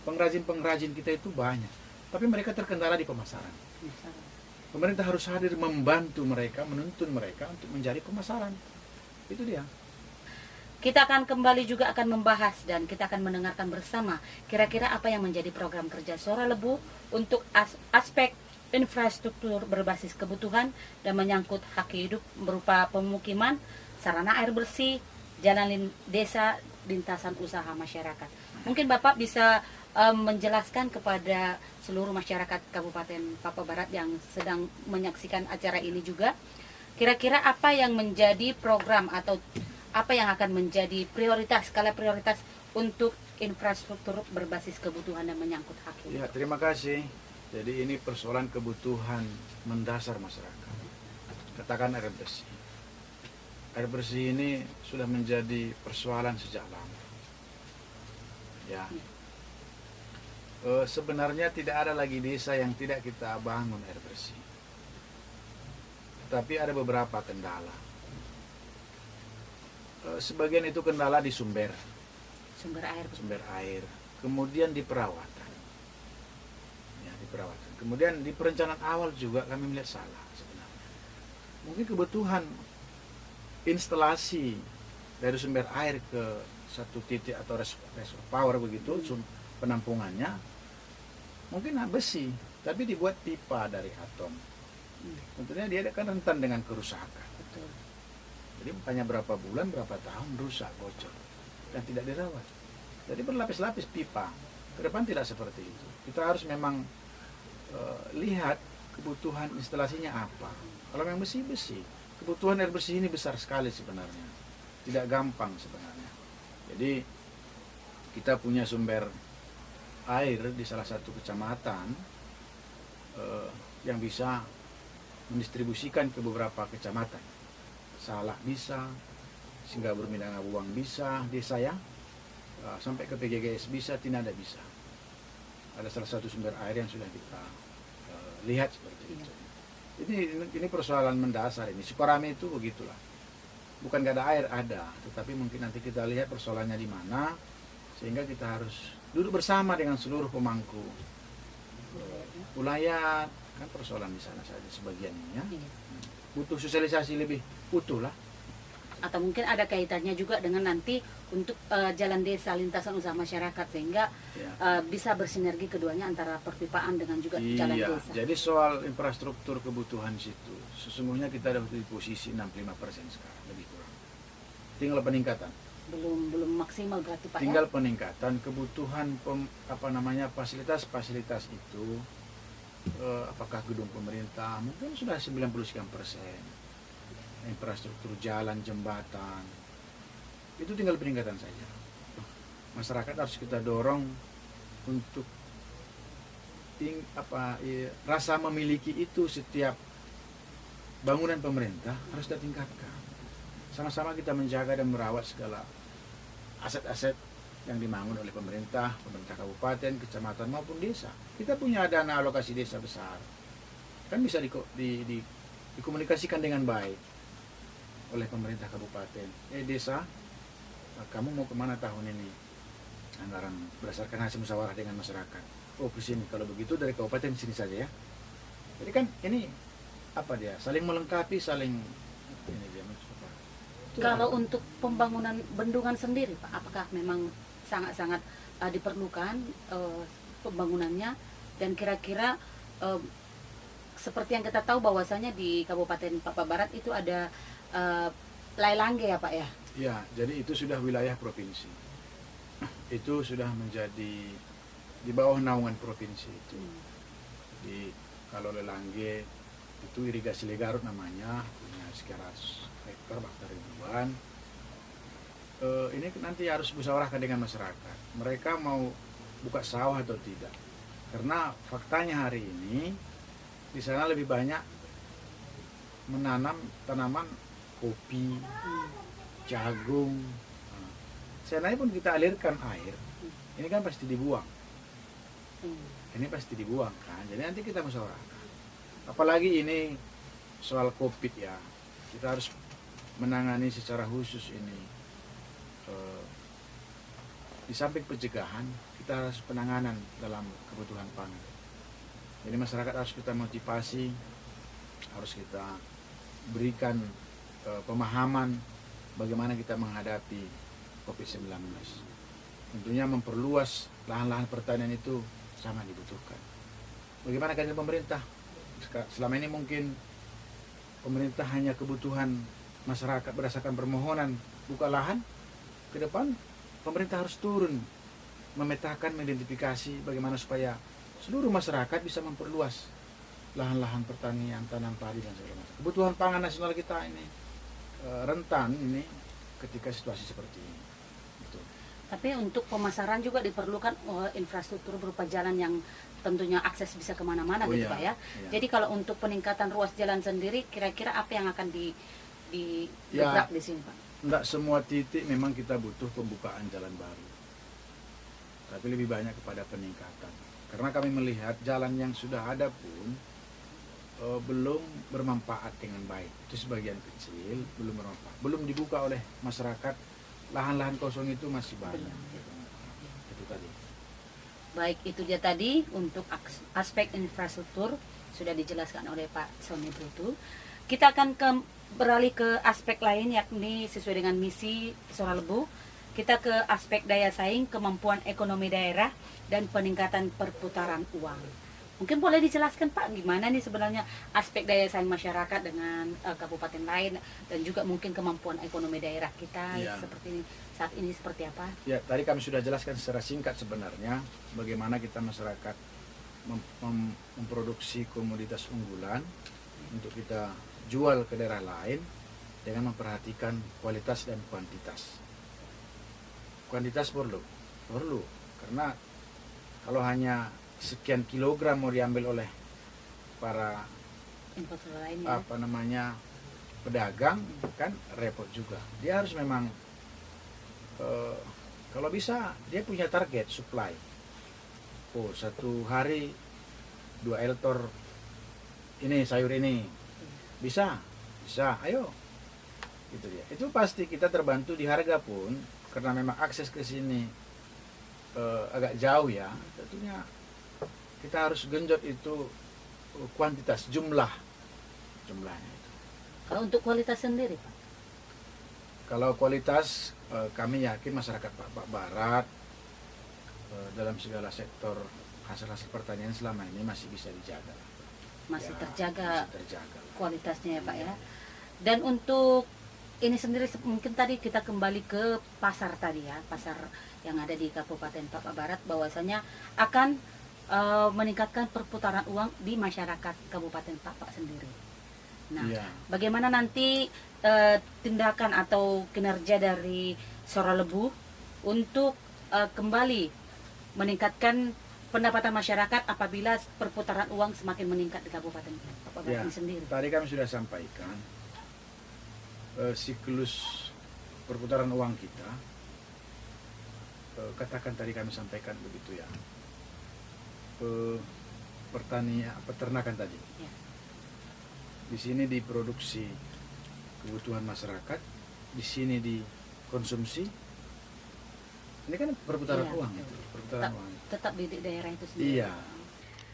pengrajin-pengrajin kita itu banyak, tapi mereka terkendala di pemasaran. Pemerintah harus hadir membantu mereka, menuntun mereka untuk mencari pemasaran. Itu dia. Kita akan kembali juga akan membahas dan kita akan mendengarkan bersama kira-kira apa yang menjadi program kerja Suara Lebu untuk aspek infrastruktur berbasis kebutuhan dan menyangkut hak hidup berupa pemukiman, sarana air bersih, jalan desa, lintasan usaha masyarakat. Mungkin Bapak bisa menjelaskan kepada seluruh masyarakat Kabupaten Papua Barat yang sedang menyaksikan acara ini juga, kira-kira apa yang menjadi program atau apa yang akan menjadi prioritas, skala prioritas untuk infrastruktur berbasis kebutuhan dan menyangkut hak hidup. Ya, terima kasih. Jadi ini persoalan kebutuhan mendasar masyarakat. Katakan air bersih. Air bersih ini sudah menjadi persoalan sejak lama. Ya. Sebenarnya tidak ada lagi desa yang tidak kita bangun air bersih. Tapi ada beberapa kendala. Sebagian itu kendala di sumber air, kemudian di perawatan, ya, di perawatan. Kemudian di perencanaan awal juga kami melihat salah sebenarnya. Mungkin kebutuhan instalasi dari sumber air ke satu titik atau reservoir begitu, penampungannya mungkin besi, tapi dibuat pipa dari atom. Tentunya dia akan rentan dengan kerusakan. Betul. Jadi hanya berapa bulan, berapa tahun rusak, bocor, dan tidak dirawat. Jadi berlapis-lapis pipa. Ke depan tidak seperti itu. Kita harus memang lihat kebutuhan instalasinya apa. Kalau memang besi, kebutuhan air bersih ini besar sekali sebenarnya. Tidak gampang sebenarnya. Jadi kita punya sumber air di salah satu kecamatan yang bisa mendistribusikan ke beberapa kecamatan. Salak bisa, Singgabur Mindangabuang bisa, desa ya, sampai ke PGGS bisa, Tinada bisa. Ada salah satu sumber air yang sudah kita lihat seperti itu. Ini persoalan mendasar ini. Sukarame itu begitulah. Bukan gak ada air, ada, tetapi mungkin nanti kita lihat persoalannya di mana, sehingga kita harus duduk bersama dengan seluruh pemangku wilayah. Kan persoalan di sana saja sebagian ini ya. Butuh sosialisasi lebih utuh lah. Atau mungkin ada kaitannya juga dengan nanti untuk jalan desa, lintasan usaha masyarakat, sehingga bisa bersinergi keduanya antara perpipaan dengan juga jalan desa. Jadi soal infrastruktur kebutuhan situ, sesungguhnya kita ada di posisi 65% sekarang, lebih kurang. Tinggal peningkatan. Belum maksimal berarti Pak. Tinggal peningkatan kebutuhan fasilitas-fasilitas itu. Apakah gedung pemerintah mungkin sudah 90% infrastruktur jalan, jembatan, itu tinggal peningkatan saja. Masyarakat harus kita dorong untuk rasa memiliki itu. Setiap bangunan pemerintah harus kita tingkatkan. Sama-sama kita menjaga dan merawat segala aset-aset yang dibangun oleh pemerintah kabupaten, kecamatan maupun desa. Kita punya dana alokasi desa besar, kan bisa dikomunikasikan dengan baik oleh pemerintah kabupaten. Desa, kamu mau kemana tahun ini? Anggaran berdasarkan hasil musyawarah dengan masyarakat. Oh, ke sini. Kalau begitu dari kabupaten sini saja ya. Jadi kan ini saling melengkapi, saling ini dia. Kalau untuk pembangunan bendungan sendiri Pak, apakah memang sangat-sangat diperlukan pembangunannya, dan kira-kira seperti yang kita tahu bahwasanya di Kabupaten Papua Barat itu ada Lailangge ya Pak ya? Ya, jadi itu sudah wilayah provinsi. Itu sudah menjadi di bawah naungan provinsi itu. Kalau Lailangge itu irigasi Legarut namanya, punya sekitar hektar bahkan ribuan. Ini nanti harus musyawarahkan dengan masyarakat. Mereka mau buka sawah atau tidak? Karena faktanya hari ini di sana lebih banyak menanam tanaman kopi, jagung. Sana pun kita alirkan air, ini kan pasti dibuang. Ini pasti dibuang kan. Jadi nanti kita musyawarahkan. Apalagi ini soal COVID ya, kita harus menangani secara khusus ini. Di samping pencegahan, kita kita harus penanganan dalam kebutuhan pangan. Jadi masyarakat harus kita motivasi, harus kita berikan pemahaman bagaimana kita menghadapi COVID-19. Tentunya memperluas lahan-lahan pertanian itu sangat dibutuhkan. Bagaimana kerja pemerintah? Selama ini mungkin pemerintah hanya kebutuhan masyarakat berdasarkan permohonan buka lahan. Ke depan pemerintah harus turun memetakan, mengidentifikasi bagaimana supaya seluruh masyarakat bisa memperluas lahan-lahan pertanian, tanam padi dan segala macam. Kebutuhan pangan nasional kita ini rentan ini ketika situasi seperti ini. Gitu. Tapi untuk pemasaran juga diperlukan infrastruktur berupa jalan yang tentunya akses bisa kemana-mana gitu Pak ya. Jadi kalau untuk peningkatan ruas jalan sendiri, kira-kira apa yang akan didobrak di sini Pak? Tidak semua titik memang kita butuh pembukaan jalan baru, tapi lebih banyak kepada peningkatan. Karena kami melihat jalan yang sudah ada pun belum bermanfaat dengan baik. Itu sebagian kecil belum bermanfaat, belum dibuka oleh masyarakat. Lahan-lahan kosong itu masih banyak. Itu tadi. Baik, itu dia tadi untuk aspek infrastruktur sudah dijelaskan oleh Pak Sony Brutu. Kita akan beralih ke aspek lain, yakni sesuai dengan misi Sora Lebu. Kita ke aspek daya saing, kemampuan ekonomi daerah, dan peningkatan perputaran uang. Mungkin boleh dijelaskan Pak, gimana nih sebenarnya aspek daya saing masyarakat dengan kabupaten lain, dan juga mungkin kemampuan ekonomi daerah kita seperti ini, saat ini seperti apa? Ya, tadi kami sudah jelaskan secara singkat sebenarnya bagaimana kita masyarakat memproduksi komoditas unggulan untuk kita jual ke daerah lain dengan memperhatikan kualitas dan kuantitas. Kuantitas perlu, karena kalau hanya sekian kilogram mau diambil oleh para pedagang kan repot juga. Dia harus memang kalau bisa dia punya target supply. Oh, satu hari 2 eltor ini sayur ini bisa, ayo gitu dia. Itu pasti kita terbantu di harga pun, karena memang akses ke sini agak jauh ya. Tentunya kita harus genjot itu kuantitas, jumlahnya itu. Kalau untuk kualitas sendiri Pak? Kalau kualitas kami yakin masyarakat Pak Barat dalam segala sektor hasil-hasil pertanian selama ini masih bisa dijaga. Masih terjaga lah kualitasnya ya Pak ya. Dan untuk ini sendiri mungkin tadi kita kembali ke pasar tadi ya, pasar yang ada di Kabupaten Papua Barat, bahwasanya akan meningkatkan perputaran uang di masyarakat Kabupaten Papua sendiri. Nah, bagaimana nanti tindakan atau kinerja dari Sora Lebu untuk kembali meningkatkan pendapatan masyarakat apabila perputaran uang semakin meningkat di Kabupaten Papua Barat sendiri? Tadi kami sudah sampaikan siklus perputaran uang kita, katakan tadi kami sampaikan begitu ya, peternakan tadi. Di sini diproduksi kebutuhan masyarakat, di sini dikonsumsi. Ini kan perputaran uang itu, perputaran uang. Tetap di daerah itu sendiri. Iya.